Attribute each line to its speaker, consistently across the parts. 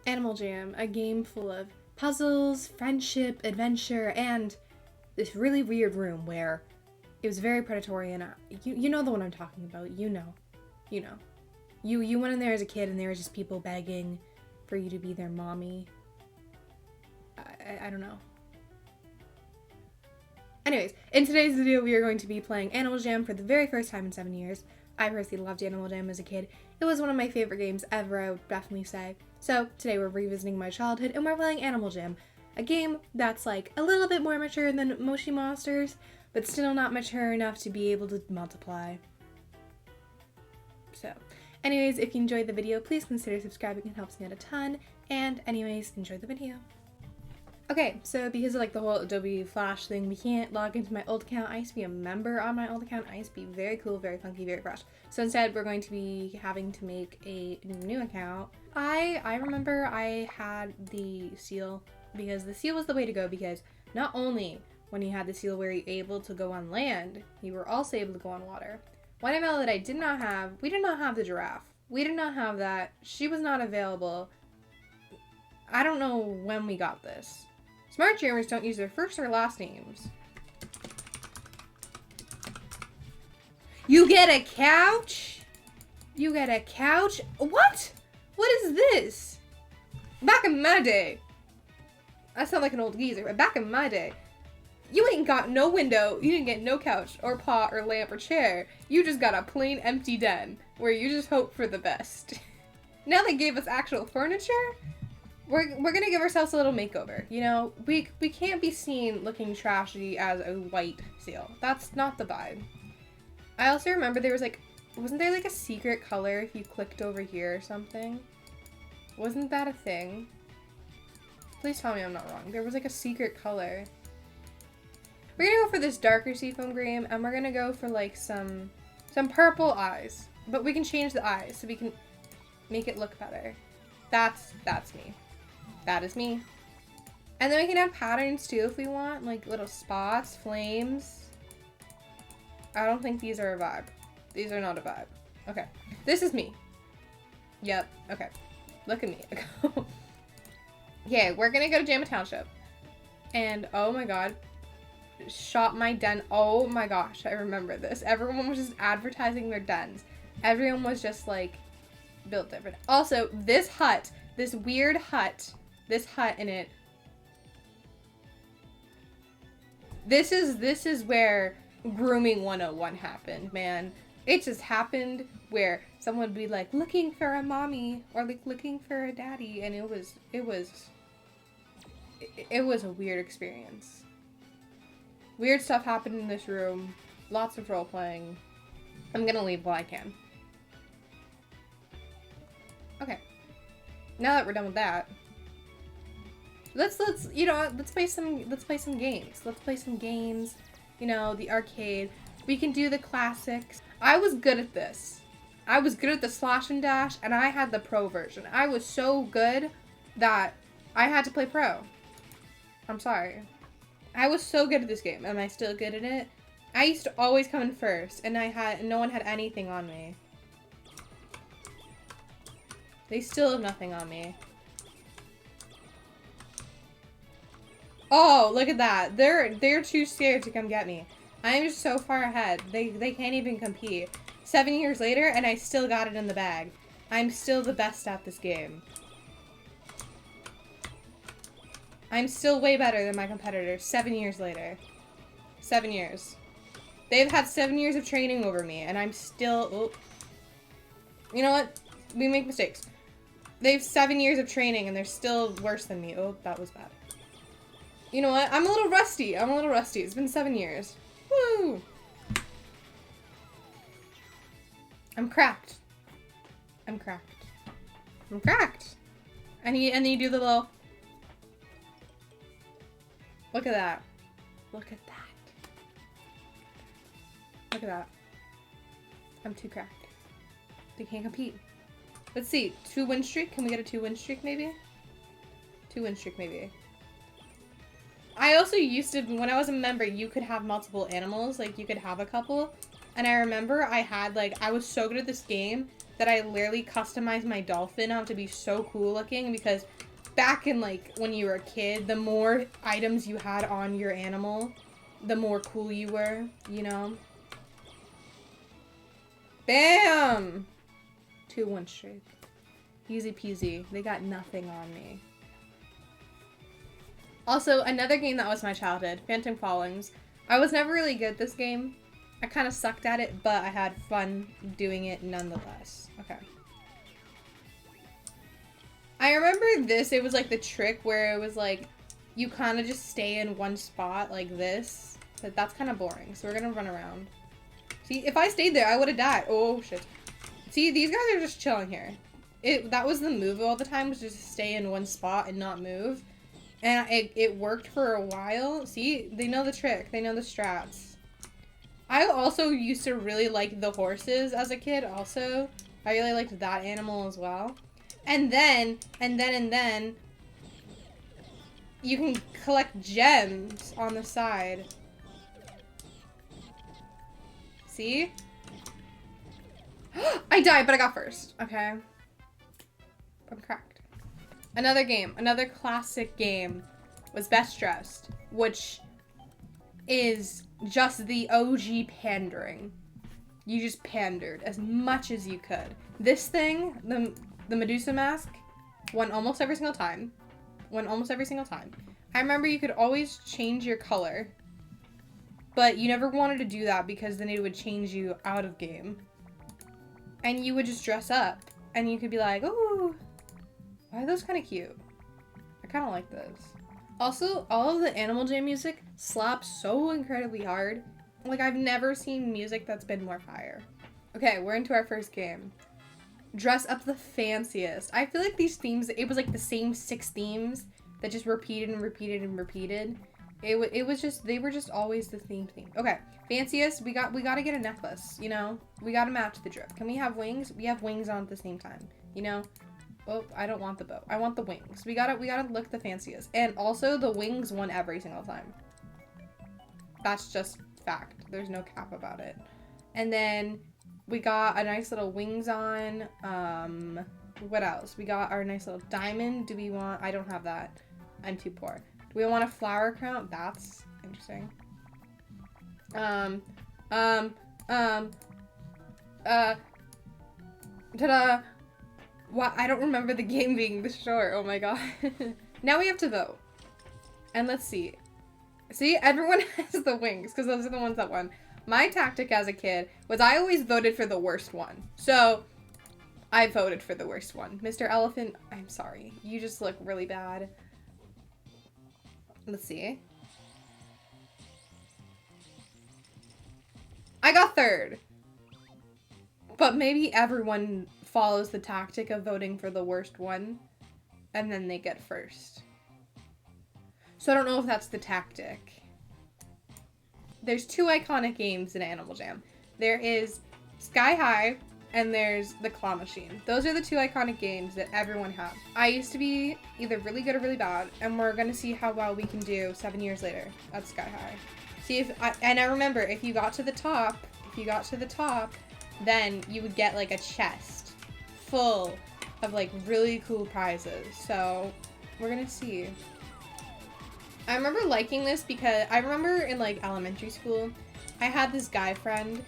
Speaker 1: Animal Jam, a game full of puzzles, friendship, adventure, and this really weird room where it was very predatory, and you know the one I'm talking about. You know. You went in there as a kid and there was just people begging for you to be their mommy. I don't know. Anyways, in today's video we are going to be playing Animal Jam for the very first time in 7 years. I personally loved Animal Jam as a kid. It was one of my favorite games ever, I would definitely say. So today we're revisiting my childhood and we're playing Animal Jam, a game that's like a little bit more mature than Moshi Monsters, but still not mature enough to be able to multiply. So, anyways, if you enjoyed the video, please consider subscribing. It helps me out a ton. And anyways, enjoy the video. Okay, so because of like the whole Adobe Flash thing, we can't log into my old account. I used to be a member on my old account. I used to be very cool, very funky, very fresh. So instead, we're going to be having to make a new account. I remember I had the seal because the seal was the way to go, because not only when you had the seal were you able to go on land, you were also able to go on water. One ML that I did not have, we did not have the giraffe. We did not have that. She was not available. I don't know when we got this. Smart jammers don't use their first or last names. You get a couch? You get a couch? What? What is this? Back in my day. I sound like an old geezer, but back in my day, you ain't got no window, you didn't get no couch or pot or lamp or chair. You just got a plain empty den where you just hope for the best. Now they gave us actual furniture. We're gonna give ourselves a little makeover. You know, we can't be seen looking trashy as a white seal. That's not the vibe. I also remember there was like, wasn't there like a secret color if you clicked over here or something? Wasn't that a thing? Please tell me I'm not wrong. There was like a secret color. We're gonna go for this darker seafoam green, and we're gonna go for like some purple eyes. But we can change the eyes so we can make it look better. That's me. That is me. And then we can have patterns too if we want, like little spots, flames. I don't think these are a vibe. These are not a vibe. Okay. This is me. Yep. Okay. Look at me. Okay, we're gonna go to Jamma Township. And oh my god. Shop my den. Oh my gosh, I remember this. Everyone was just advertising their dens. Everyone was just like built different. Also, this hut, this weird hut, this hut in it. This is where grooming 101 happened, man. It just happened where someone would be like looking for a mommy or like looking for a daddy, and it was a weird experience. Weird stuff happened in this room. Lots of role playing. I'm gonna leave while I can. Okay. Now that we're done with that, let's play some games. Let's play some games. You know, the arcade. We can do the classics. I was good at this. I was good at the slash and dash, and I had the pro version. I was so good that I had to play pro. I'm sorry. I was so good at this game. Am I still good at it? I used to always come in first, and no one had anything on me. They still have nothing on me. Oh, look at that. They're too scared to come get me. I'm just so far ahead. They can't even compete. 7 years later, and I still got it in the bag. I'm still the best at this game. I'm still way better than my competitors 7 years later. 7 years. They've had 7 years of training over me, and I'm still... Oh. You know what? We make mistakes. They've 7 years of training, and they're still worse than me. Oh, that was bad. You know what? I'm a little rusty. It's been 7 years. Woo! I'm cracked. I'm cracked. And then you do the little... Look at that. Look at that. I'm too cracked. They can't compete. Let's see. 2-win streak. Can we get a 2-win streak maybe? 2-win streak maybe. I also used to, when I was a member, you could have multiple animals. Like, you could have a couple. And I remember I had, like, I was so good at this game that I literally customized my dolphin out to be so cool looking, because back in, like, when you were a kid, the more items you had on your animal, the more cool you were, you know? Bam! 2-1 streak. Easy peasy. They got nothing on me. Also, another game that was my childhood, Phantom Fallings. I was never really good at this game. I kind of sucked at it, but I had fun doing it nonetheless. Okay. I remember this, it was like the trick where it was like, you kind of just stay in one spot like this. But that's kind of boring, so we're gonna run around. See, if I stayed there, I would have died. Oh, shit. See, these guys are just chilling here. That was the move all the time, was just stay in one spot and not move. And it worked for a while. See, they know the trick. They know the strats. I also used to really like the horses as a kid also. I really liked that animal as well. And then, you can collect gems on the side. See? I died, but I got first. Okay. I'm cracked. Another game, another classic game was Best Dressed, which is just the OG pandering. You just pandered as much as you could. This thing, the Medusa mask, won almost every single time. I remember you could always change your color, but you never wanted to do that because then it would change you out of game. And you would just dress up, and you could be like, ooh, why are those kind of cute? I kind of like those. Also, all of the Animal Jam music slaps so incredibly hard. Like, I've never seen music that's been more fire. Okay, we're into our first game. Dress up the fanciest. I feel like these themes, it was like the same 6 themes that just repeated and repeated and repeated. It was just, they were just always the same theme. Okay, fanciest, we gotta get a necklace, you know? We gotta match the drip. Can we have wings? We have wings on at the same time, you know? Oh, I don't want the bow. I want the wings. We gotta look the fanciest. And also, the wings won every single time. That's just fact. There's no cap about it. And then we got a nice little wings on. What else? We got our nice little diamond. Do we want... I don't have that. I'm too poor. Do we want a flower crown? That's interesting. Ta-da! Wow, I don't remember the game being this short. Oh my god. Now we have to vote. And let's see. See, everyone has the wings, because those are the ones that won. My tactic as a kid was I always voted for the worst one. So, I voted for the worst one. Mr. Elephant, I'm sorry. You just look really bad. Let's see. I got third. But maybe everyone follows the tactic of voting for the worst one, and then they get first. So I don't know if that's the tactic. There's 2 iconic games in Animal Jam. There is Sky High, and there's the Claw Machine. Those are the 2 iconic games that everyone has. I used to be either really good or really bad, and we're gonna see how well we can do 7 years later at Sky High. See if and I remember, if you got to the top, then you would get like a chest full of like really cool prizes. So we're gonna see. I remember liking this because I remember in like elementary school, I had this guy friend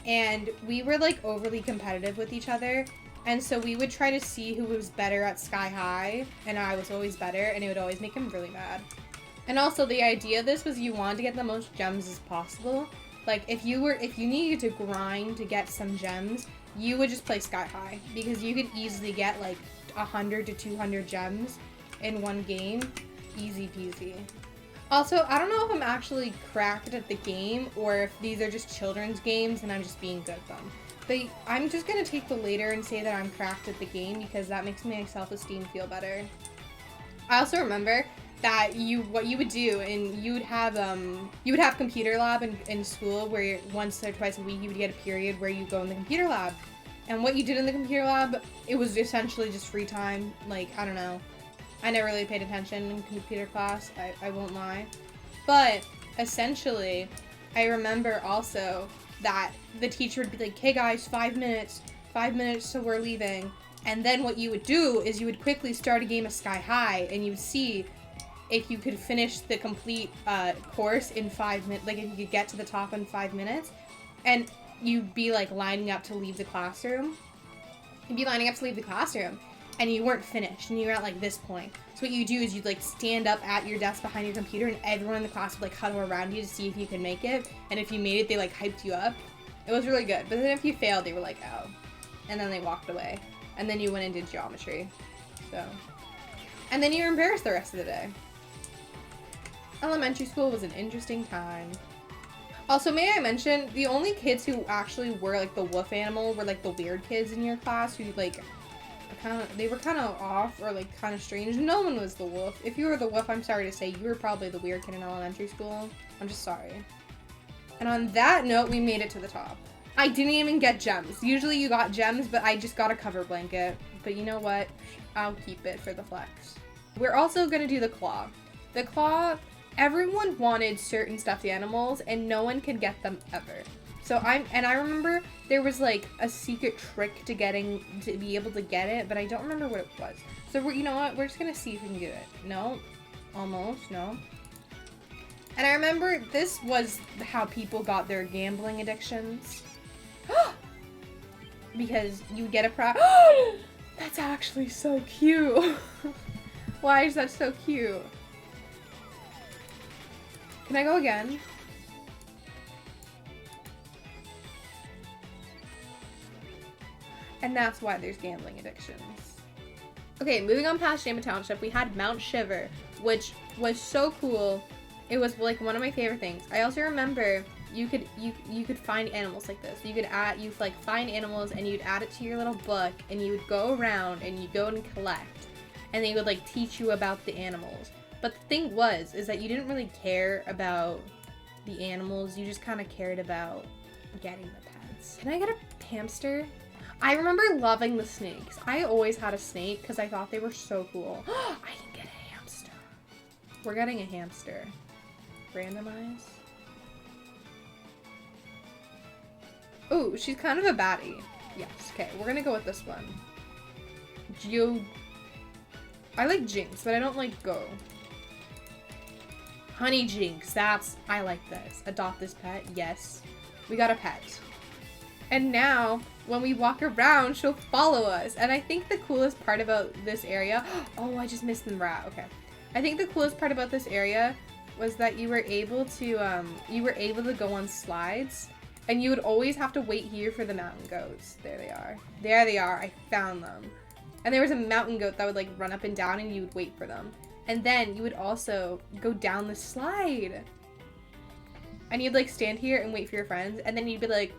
Speaker 1: and we were like overly competitive with each other. And so we would try to see who was better at Sky High, and I was always better, and it would always make him really mad. And also the idea of this was you wanted to get the most gems as possible. Like if you needed to grind to get some gems, you would just play Sky High because you could easily get like 100 to 200 gems in one game. Easy peasy. Also, I don't know if I'm actually cracked at the game or if these are just children's games and I'm just being good at them. But I'm just gonna take the later and say that I'm cracked at the game because that makes my self-esteem feel better. I also remember that what you would do, and you would have computer lab in school where once or twice a week you would get a period where you go in the computer lab. And what you did in the computer lab, it was essentially just free time. Like, I don't know. I never really paid attention in computer class, I won't lie. But essentially, I remember also that the teacher would be like, hey guys, 5 minutes 5 minutes till we're leaving. And then what you would do is you would quickly start a game of Sky High, and you would see if you could finish the complete course in 5 minutes, like if you could get to the top in 5 minutes, and you'd be like lining up to leave the classroom. You'd be lining up to leave the classroom, and you weren't finished, and you were at like this point. So what you do is you'd like stand up at your desk behind your computer, and everyone in the class would like huddle around you to see if you could make it. And if you made it, they like hyped you up. It was really good. But then if you failed, they were like, oh. And then they walked away. And then you went and did geometry. So. And then you were embarrassed the rest of the day. Elementary school was an interesting time. Also, may I mention, the only kids who actually were like the wolf animal were like the weird kids in your class who like they were kind of off or like kind of strange. No one was the wolf. If you were the wolf, I'm sorry to say, you were probably the weird kid in elementary school. I'm just sorry. And on that note, we made it to the top. I didn't even get gems. Usually you got gems, but I just got a cover blanket. But you know what? I'll keep it for the flex. We're also gonna do the claw. The claw, everyone wanted certain stuffed animals and no one could get them ever. So I remember there was like a secret trick to be able to get it, but I don't remember what it was. So you know what? We're just gonna see if we can get it. No, almost, no. And I remember this was how people got their gambling addictions. Because you get a prize. That's actually so cute. Why is that so cute? Can I go again? And that's why there's gambling addictions. Okay, moving on past Shamba Township, we had Mount Shiver, which was so cool. It was like one of my favorite things. I also remember you could find animals like this. You'd like find animals and you'd add it to your little book and you would go around and you'd go and collect. And they would like teach you about the animals. But the thing is that you didn't really care about the animals. You just kind of cared about getting the pets. Can I get a hamster? I remember loving the snakes. I always had a snake because I thought they were so cool. I can get a hamster. We're getting a hamster. Randomize. Ooh, she's kind of a baddie. Yes, okay, we're gonna go with this one. I like Jinx, but I don't like Go. Honey Jinx, I like this. Adopt this pet, yes. We got a pet. And now, when we walk around, she'll follow us. And I think the coolest part about this area, oh, I just missed the rat, okay. I think the coolest part about this area was that you were able to go on slides, and you would always have to wait here for the mountain goats. There they are. There they are, I found them. And there was a mountain goat that would like run up and down and you would wait for them. And then you would also go down the slide. And you'd like stand here and wait for your friends. And then you'd be like,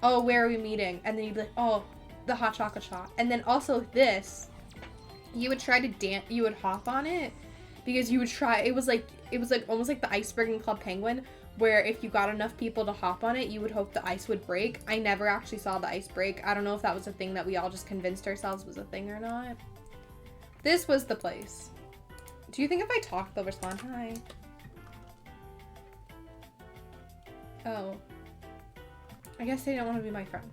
Speaker 1: oh, where are we meeting? And then you'd be like, oh, the hot chocolate shop. And then also this, you would try to dance, you would hop on it. Because you would try, it was like almost like the iceberg in Club Penguin, where if you got enough people to hop on it, you would hope the ice would break. I never actually saw the ice break. I don't know if that was a thing that we all just convinced ourselves was a thing or not. This was the place. Do you think if I talk, they'll respond? Hi. Oh. I guess they don't want to be my friend.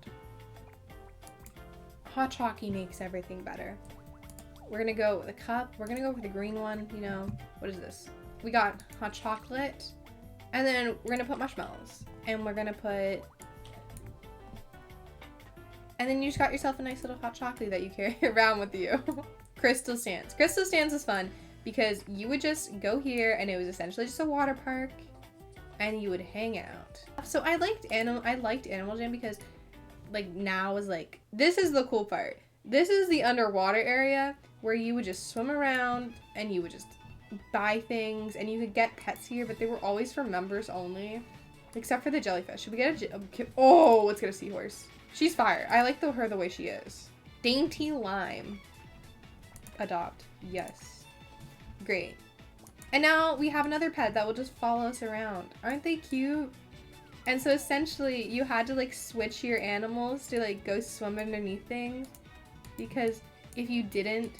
Speaker 1: Hot Chalky makes everything better. We're gonna go with a cup. We're gonna go with the green one, you know. What is this? We got hot chocolate. And then we're gonna put marshmallows. And we're gonna put... And then you just got yourself a nice little hot chocolate that you carry around with you. Crystal Sands. Crystal Sands is fun because you would just go here and it was essentially just a water park. And you would hang out. So I liked Animal Jam because like now is like... This is the cool part. This is the underwater area where you would just swim around and you would just buy things and you could get pets here, but they were always for members only, except for the jellyfish. Should we get a oh, let's get a seahorse. She's fire. I like her the way she is. Dainty Lime. Adopt. Yes. Great. And now we have another pet that will just follow us around. Aren't they cute? And so essentially you had to like switch your animals to like go swim underneath things. Because if you didn't,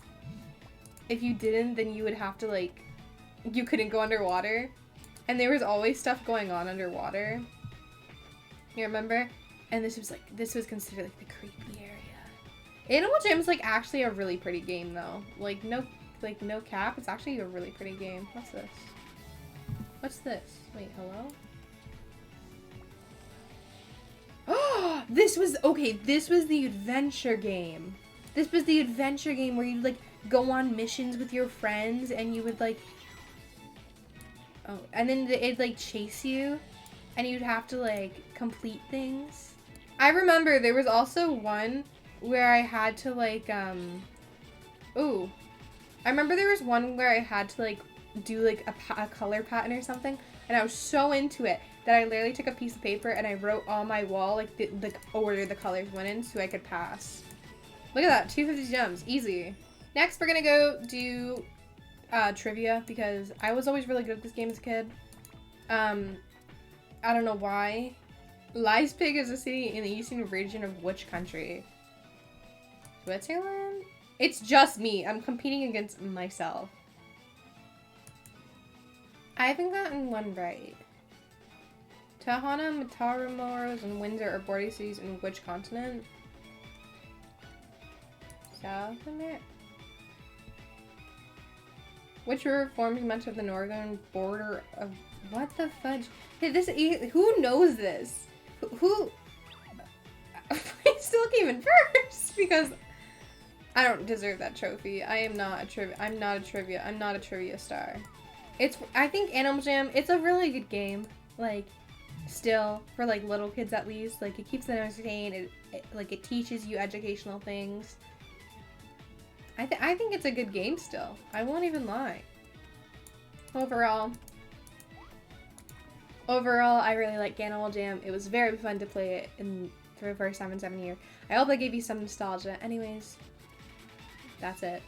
Speaker 1: then you would have to like, you couldn't go underwater. And there was always stuff going on underwater. You remember? And this was considered like the creepy area. Animal Jam is like actually a really pretty game though. Like no cap, it's actually a really pretty game. What's this? What's this? Wait, hello? Oh, this was the adventure game. This was the adventure game where you like go on missions with your friends and you would like and then it'd like chase you and you'd have to like complete things. I remember there was also one where I had to like I remember there was one where I had to like do like a color pattern or something, and I was so into it that I literally took a piece of paper and I wrote on my wall like the order the colors went in so I could pass. Look at that, 250 gems, easy. Next we're gonna go do trivia because I was always really good at this game as a kid. I don't know why. Leipzig is a city in the eastern region of which country? Switzerland? It's just me. I'm competing against myself. I haven't gotten one right. Tahana, Matamoros, and Windsor are border cities in which continent? South America? Which river forms much of the northern border of... What the fudge? Hey, who knows this? Who... I still came in first because I don't deserve that trophy. I'm not a trivia star. I think Animal Jam, it's a really good game. Like, still, for like little kids at least. Like, it keeps them entertained. It teaches you educational things. I think it's a good game still. I won't even lie. Overall, I really like Animal Jam. It was very fun to play it for the first time in 7 years. I hope I gave you some nostalgia. Anyways, that's it.